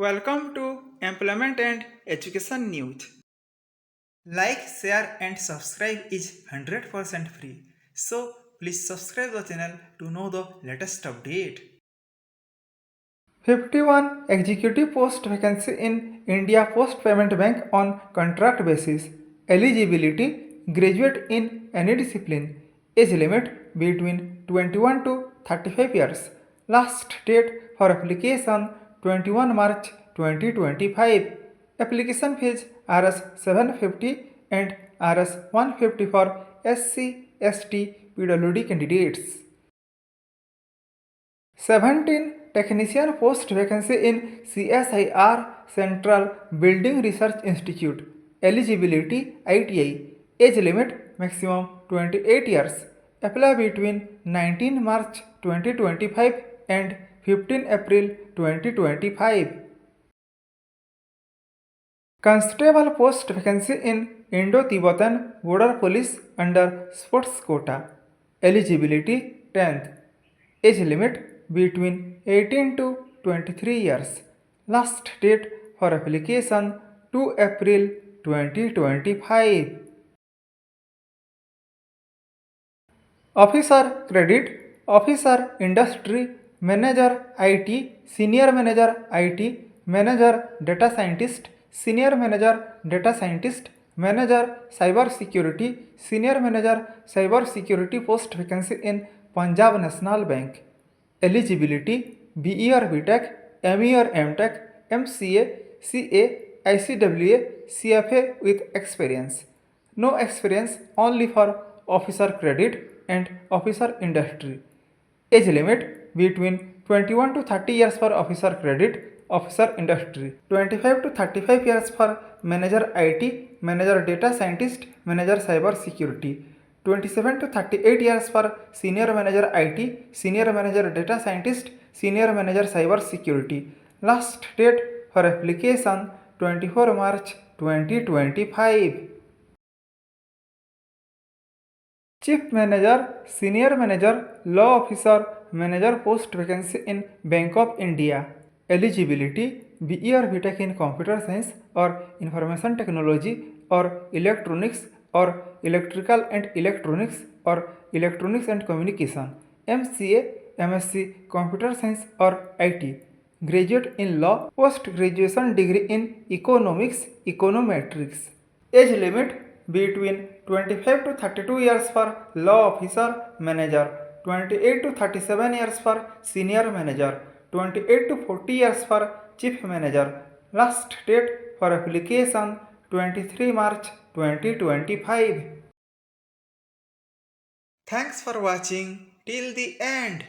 Welcome to Employment and Education News. Like, share, and subscribe is 100% free. So, please subscribe the channel to know the latest update. 51 executive post vacancy in India Post Payment Bank on contract basis. Eligibility graduate in any discipline. Age limit between 21 to 35 years. Last date for application 21 March 2025. Application fees Rs 750 and Rs 150 for SC, ST, PWD candidates. 17 technician post vacancy in CSIR Central Building Research Institute. Eligibility ITI. Age limit maximum 28 years. Apply between 19 March 2025 and 15 April 2025. Constable post vacancy in Indo-Tibetan Border Police under sports quota. Eligibility 10th. Age limit between 18 to 23 years. Last date for application 2 April 2025. Officer Credit, Officer Industry, Manager IT, Senior Manager IT, Manager Data Scientist, Senior Manager Data Scientist, Manager Cyber Security, Senior Manager Cyber Security post vacancy in Punjab National Bank. Eligibility BE or BTech, ME or MTech, MCA, CA, ICWA, CFA with experience. No experience only for officer credit and officer industry. Age limit between 21 to 30 years for officer credit, officer industry. 25 to 35 years for manager IT, manager data scientist, manager cyber security. 27 to 38 years for senior manager IT, senior manager data scientist, senior manager cyber security. Last date for application 24 March 2025. Chief Manager, Senior Manager, Law Officer, Manager post vacancy in Bank of India. Eligibility BE or BTech in Computer Science or Information Technology or Electronics or Electrical and Electronics or Electronics and Communication. MCA, MSc Computer Science or IT. Graduate in Law, Post Graduation degree in Economics, Econometrics. Age limit between 25 to 32 years for law officer manager, 28 to 37 years for senior manager, 28 to 40 years for chief manager. Last date for application 23 March 2025. Thanks for watching till the end.